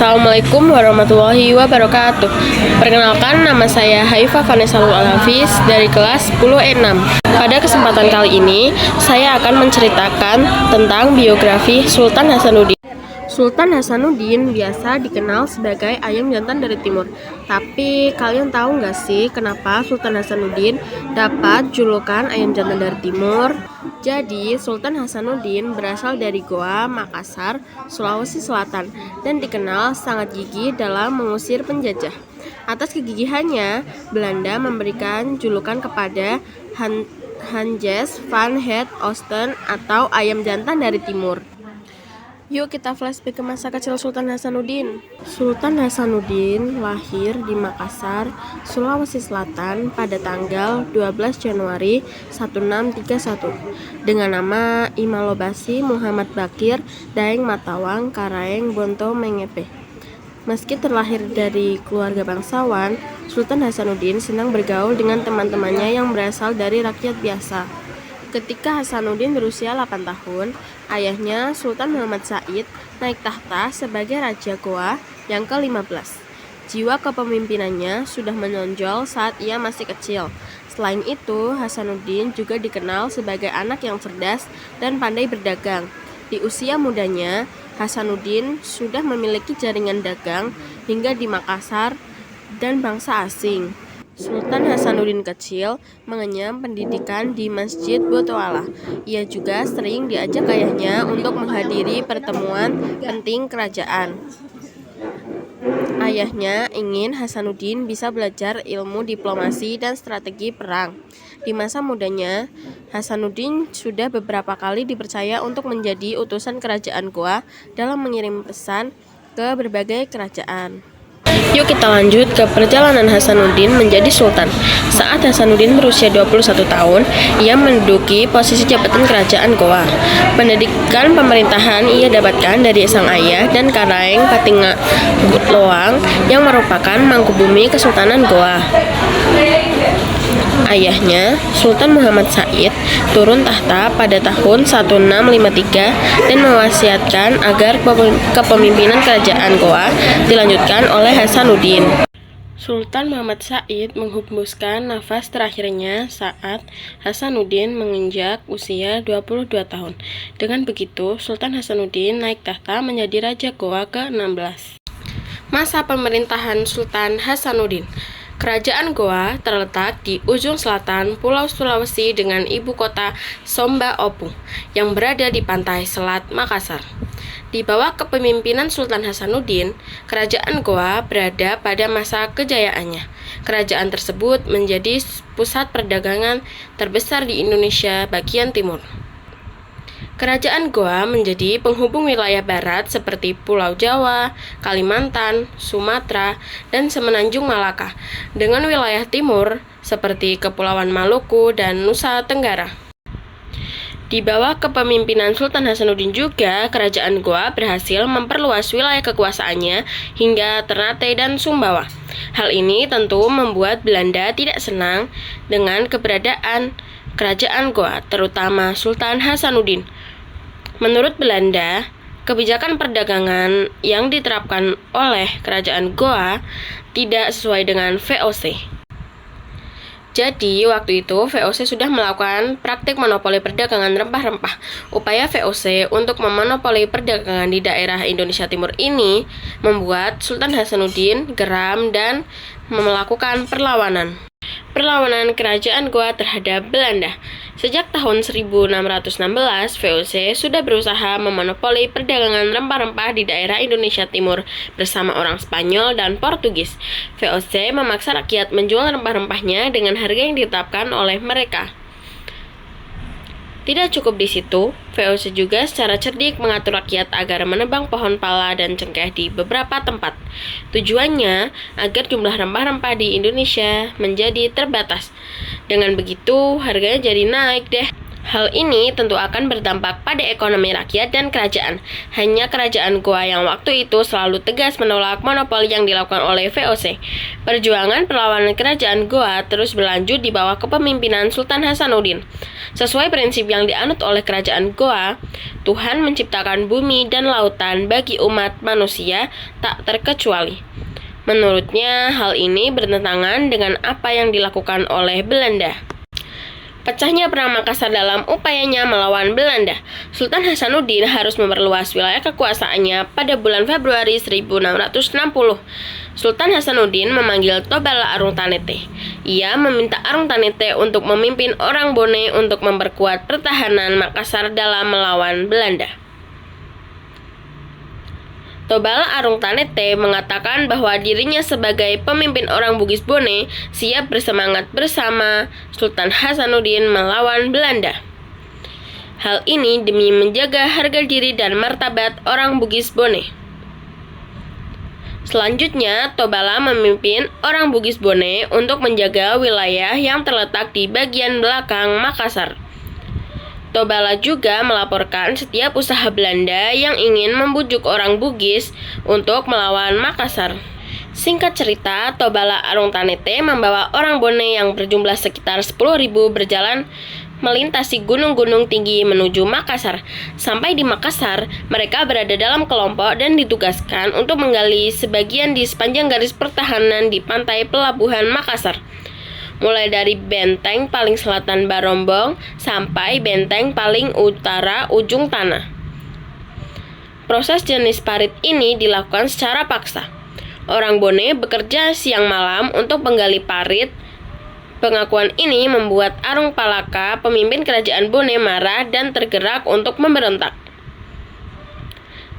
Assalamualaikum warahmatullahi wabarakatuh. Perkenalkan, nama saya Haifa Vanessa Al-Hafiz dari kelas 10E6. Pada kesempatan kali ini, saya akan menceritakan tentang biografi Sultan Hasanuddin. Sultan Hasanuddin biasa dikenal sebagai ayam jantan dari timur. Tapi kalian tahu nggak sih kenapa Sultan Hasanuddin dapat julukan ayam jantan dari timur? Jadi, Sultan Hasanuddin berasal dari Goa, Makassar, Sulawesi Selatan, dan dikenal sangat gigih dalam mengusir penjajah. Atas kegigihannya, Belanda memberikan julukan kepada Hanjes van het Oosten atau ayam jantan dari timur. Yuk kita flashback ke masa kecil Sultan Hasanuddin. Sultan Hasanuddin lahir di Makassar, Sulawesi Selatan pada tanggal 12 Januari 1631 dengan nama Imalobasi Muhammad Bakir Daeng Matawang Karaeng Bonto Mengepe. Meski terlahir dari keluarga bangsawan, Sultan Hasanuddin senang bergaul dengan teman-temannya yang berasal dari rakyat biasa. Ketika Hasanuddin berusia 8 tahun, ayahnya Sultan Muhammad Said naik tahta sebagai Raja Goa yang ke-15. Jiwa kepemimpinannya sudah menonjol saat ia masih kecil. Selain itu, Hasanuddin juga dikenal sebagai anak yang cerdas dan pandai berdagang. Di usia mudanya, Hasanuddin sudah memiliki jaringan dagang hingga di Makassar dan bangsa asing. Sultan Hasanuddin kecil mengenyam pendidikan di Masjid Botoala. Ia juga sering diajak ayahnya untuk menghadiri pertemuan penting kerajaan. Ayahnya ingin Hasanuddin bisa belajar ilmu diplomasi dan strategi perang. Di masa mudanya, Hasanuddin sudah beberapa kali dipercaya untuk menjadi utusan kerajaan Goa dalam mengirim pesan ke berbagai kerajaan. Yuk kita lanjut ke perjalanan Hasanuddin menjadi sultan. Saat Hasanuddin berusia 21 tahun, ia menduduki posisi jabatan kerajaan Goa. Pendidikan pemerintahan ia dapatkan dari sang ayah dan Karaeng Patinga Gutloang yang merupakan mangkubumi Kesultanan Goa. Ayahnya, Sultan Muhammad Said, turun tahta pada tahun 1653 dan mewasiatkan agar kepemimpinan kerajaan Goa dilanjutkan oleh Hasanuddin. Sultan Muhammad Said menghembuskan nafas terakhirnya saat Hasanuddin menginjak usia 22 tahun. Dengan begitu, Sultan Hasanuddin naik tahta menjadi Raja Goa ke-16. Masa pemerintahan Sultan Hasanuddin. Kerajaan Goa terletak di ujung selatan Pulau Sulawesi dengan ibu kota Somba Opung yang berada di pantai selat Makassar. Di bawah kepemimpinan Sultan Hasanuddin, kerajaan Goa berada pada masa kejayaannya. Kerajaan tersebut menjadi pusat perdagangan terbesar di Indonesia bagian timur. Kerajaan Goa menjadi penghubung wilayah barat seperti Pulau Jawa, Kalimantan, Sumatera, dan Semenanjung Malaka dengan wilayah timur seperti Kepulauan Maluku dan Nusa Tenggara. Di bawah kepemimpinan Sultan Hasanuddin juga, kerajaan Goa berhasil memperluas wilayah kekuasaannya hingga Ternate dan Sumbawa. Hal ini tentu membuat Belanda tidak senang dengan keberadaan kerajaan Goa, terutama Sultan Hasanuddin. Menurut Belanda, kebijakan perdagangan yang diterapkan oleh kerajaan Goa tidak sesuai dengan VOC. Jadi, waktu itu VOC sudah melakukan praktik monopoli perdagangan rempah-rempah. Upaya VOC untuk memonopoli perdagangan di daerah Indonesia Timur ini membuat Sultan Hasanuddin geram dan melakukan perlawanan kerajaan Goa terhadap Belanda. Sejak tahun 1616, VOC sudah berusaha memonopoli perdagangan rempah-rempah di daerah Indonesia Timur bersama orang Spanyol dan Portugis. VOC memaksa rakyat menjual rempah-rempahnya dengan harga yang ditetapkan oleh mereka. Tidak cukup di situ, VOC juga secara cerdik mengatur rakyat agar menebang pohon pala dan cengkeh di beberapa tempat. Tujuannya agar jumlah rempah-rempah di Indonesia menjadi terbatas. Dengan begitu, harganya jadi naik deh. Hal ini tentu akan berdampak pada ekonomi rakyat dan kerajaan. Hanya kerajaan Goa yang waktu itu selalu tegas menolak monopoli yang dilakukan oleh VOC. Perjuangan perlawanan kerajaan Goa terus berlanjut di bawah kepemimpinan Sultan Hasanuddin. Sesuai prinsip yang dianut oleh kerajaan Goa, Tuhan menciptakan bumi dan lautan bagi umat manusia tak terkecuali. Menurutnya, hal ini bertentangan dengan apa yang dilakukan oleh Belanda. Pecahnya Perang Makassar dalam upayanya melawan Belanda. Sultan Hasanuddin harus memperluas wilayah kekuasaannya pada bulan Februari 1660. Sultan Hasanuddin memanggil Tobala Arung Tanete. Ia meminta Arung Tanete untuk memimpin orang Bone untuk memperkuat pertahanan Makassar dalam melawan Belanda. Tobala Arung Tanete mengatakan bahwa dirinya sebagai pemimpin orang Bugis Bone siap bersemangat bersama Sultan Hasanuddin melawan Belanda. Hal ini demi menjaga harga diri dan martabat orang Bugis Bone. Selanjutnya, Tobala memimpin orang Bugis Bone untuk menjaga wilayah yang terletak di bagian belakang Makassar. Tobala juga melaporkan setiap usaha Belanda yang ingin membujuk orang Bugis untuk melawan Makassar. Singkat cerita, Tobala Arung Tanete membawa orang Bone yang berjumlah sekitar 10.000 berjalan melintasi gunung-gunung tinggi menuju Makassar. Sampai di Makassar, mereka berada dalam kelompok dan ditugaskan untuk menggali sebagian di sepanjang garis pertahanan di pantai pelabuhan Makassar. Mulai dari benteng paling selatan Barombong sampai benteng paling utara ujung tanah. Proses jenis parit ini dilakukan secara paksa. Orang Bone bekerja siang malam untuk menggali parit. Pengakuan ini membuat Arung Palaka, pemimpin kerajaan Bone, marah dan tergerak untuk memberontak.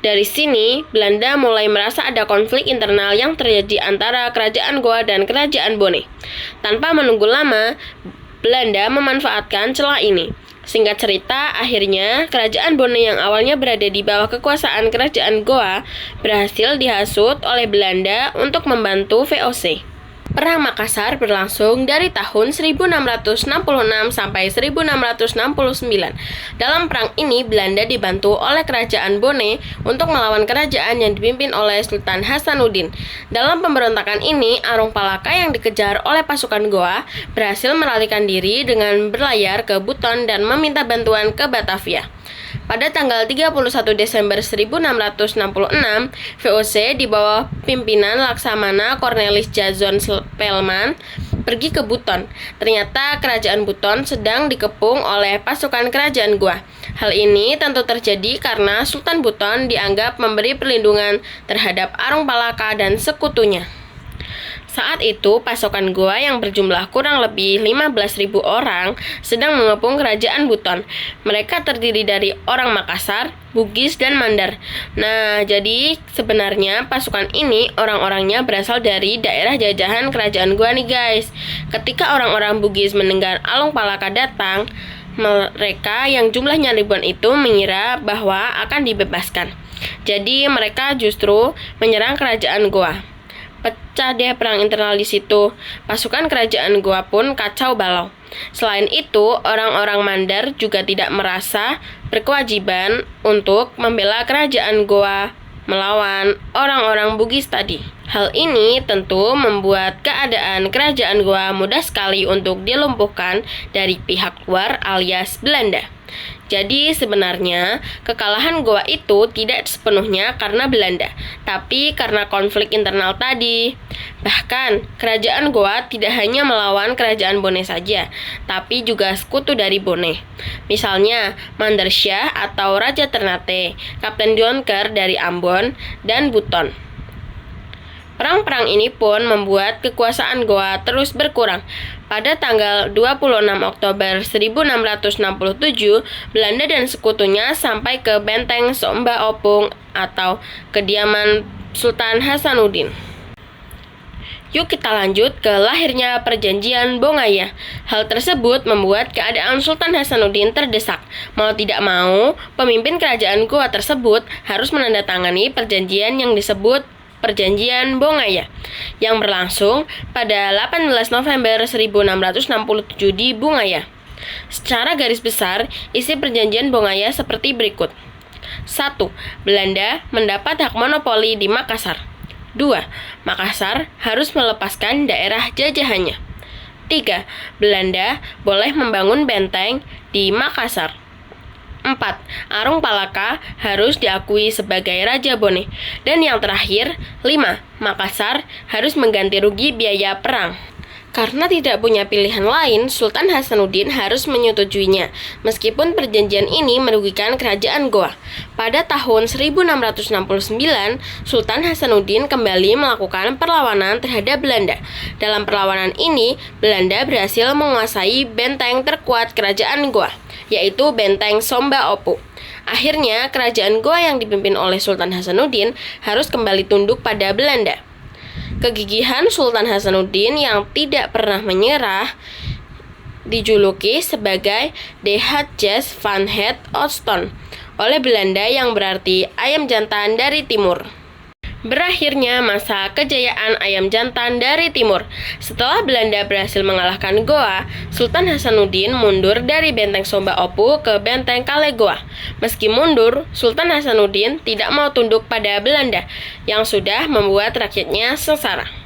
Dari sini, Belanda mulai merasa ada konflik internal yang terjadi antara kerajaan Goa dan kerajaan Bone. Tanpa menunggu lama, Belanda memanfaatkan celah ini. Singkat cerita, akhirnya kerajaan Bone yang awalnya berada di bawah kekuasaan kerajaan Goa berhasil dihasut oleh Belanda untuk membantu VOC. Perang Makassar berlangsung dari tahun 1666 sampai 1669. Dalam perang ini, Belanda dibantu oleh kerajaan Bone untuk melawan kerajaan yang dipimpin oleh Sultan Hasanuddin. Dalam pemberontakan ini, Arung Palaka yang dikejar oleh pasukan Goa berhasil melarikan diri dengan berlayar ke Buton dan meminta bantuan ke Batavia. Pada tanggal 31 Desember 1666, VOC di bawah pimpinan Laksamana Cornelis Jason Spelman pergi ke Buton. Ternyata kerajaan Buton sedang dikepung oleh pasukan kerajaan Goa. Hal ini tentu terjadi karena Sultan Buton dianggap memberi perlindungan terhadap Arung Palaka dan sekutunya. Saat itu, pasukan Goa yang berjumlah kurang lebih 15.000 orang sedang mengepung kerajaan Buton. Mereka terdiri dari orang Makassar, Bugis, dan Mandar. Nah, jadi sebenarnya pasukan ini orang-orangnya berasal dari daerah jajahan kerajaan Goa nih guys. Ketika orang-orang Bugis mendengar Arung Palaka datang, mereka yang jumlahnya ribuan itu mengira bahwa akan dibebaskan. Jadi mereka justru menyerang kerajaan Goa. Pecah deh perang internal di situ. Pasukan kerajaan Goa pun kacau balau. Selain itu, orang-orang Mandar juga tidak merasa berkewajiban untuk membela kerajaan Goa melawan orang-orang Bugis tadi. Hal ini tentu membuat keadaan kerajaan Goa mudah sekali untuk dilumpuhkan dari pihak luar alias Belanda. Jadi sebenarnya kekalahan Goa itu tidak sepenuhnya karena Belanda, tapi karena konflik internal tadi. Bahkan kerajaan Goa tidak hanya melawan kerajaan Bone saja, tapi juga sekutu dari Bone. Misalnya Mandar Shah atau Raja Ternate, Kapten Dionker dari Ambon, dan Buton. Perang-perang ini pun membuat kekuasaan Goa terus berkurang. Pada tanggal 26 Oktober 1667, Belanda dan sekutunya sampai ke Benteng Somba Opung atau kediaman Sultan Hasanuddin. Yuk kita lanjut ke lahirnya Perjanjian Bongaya. Hal tersebut membuat keadaan Sultan Hasanuddin terdesak. Mau tidak mau, pemimpin kerajaan Goa tersebut harus menandatangani perjanjian yang disebut Perjanjian Bongaya yang berlangsung pada 18 November 1667 di Bungaya. Secara garis besar, isi perjanjian Bongaya seperti berikut. 1. Belanda mendapat hak monopoli di Makassar. 2. Makassar harus melepaskan daerah jajahannya. 3. Belanda boleh membangun benteng di Makassar. 4. Arung Palaka harus diakui sebagai Raja Bone. Dan yang terakhir, 5. Makassar harus mengganti rugi biaya perang. Karena tidak punya pilihan lain, Sultan Hasanuddin harus menyetujuinya, meskipun perjanjian ini merugikan kerajaan Goa. Pada tahun 1669, Sultan Hasanuddin kembali melakukan perlawanan terhadap Belanda. Dalam perlawanan ini, Belanda berhasil menguasai benteng terkuat kerajaan Goa, yaitu benteng Somba Opu. Akhirnya, kerajaan Goa yang dipimpin oleh Sultan Hasanuddin harus kembali tunduk pada Belanda. Kegigihan Sultan Hasanuddin yang tidak pernah menyerah dijuluki sebagai De Hadjes van het Oosten oleh Belanda, yang berarti ayam jantan dari timur. Berakhirnya masa kejayaan ayam jantan dari timur. Setelah Belanda berhasil mengalahkan Goa, Sultan Hasanuddin mundur dari benteng Somba Opu ke benteng Kale Goa. Meski mundur, Sultan Hasanuddin tidak mau tunduk pada Belanda yang sudah membuat rakyatnya sengsara.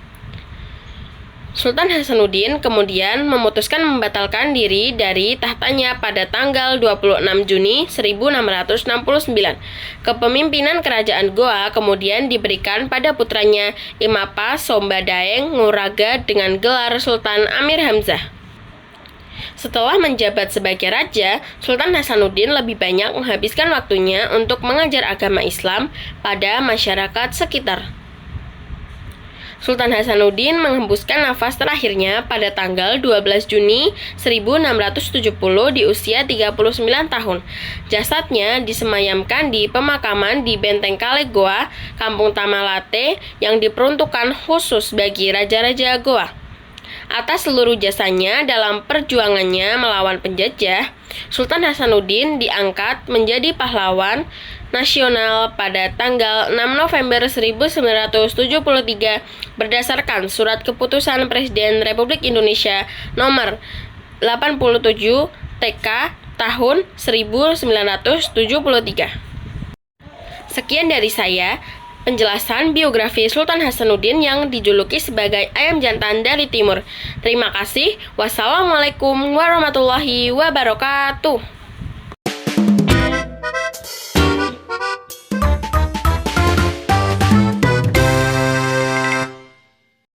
Sultan Hasanuddin kemudian memutuskan membatalkan diri dari tahtanya pada tanggal 26 Juni 1669. Kepemimpinan kerajaan Goa kemudian diberikan pada putranya Imapa Somba Daeng Nguraga dengan gelar Sultan Amir Hamzah. Setelah menjabat sebagai raja, Sultan Hasanuddin lebih banyak menghabiskan waktunya untuk mengajar agama Islam pada masyarakat sekitar. Sultan Hasanuddin menghembuskan nafas terakhirnya pada tanggal 12 Juni 1670 di usia 39 tahun. Jasadnya disemayamkan di pemakaman di Benteng Kale Goa, Kampung Tamalate, yang diperuntukkan khusus bagi raja-raja Goa. Atas seluruh jasanya dalam perjuangannya melawan penjajah, Sultan Hasanuddin diangkat menjadi pahlawan nasional pada tanggal 6 November 1973 berdasarkan Surat Keputusan Presiden Republik Indonesia nomor 87 TK tahun 1973. Sekian dari saya, penjelasan biografi Sultan Hasanuddin yang dijuluki sebagai ayam jantan dari timur. Terima kasih. Wassalamualaikum warahmatullahi wabarakatuh.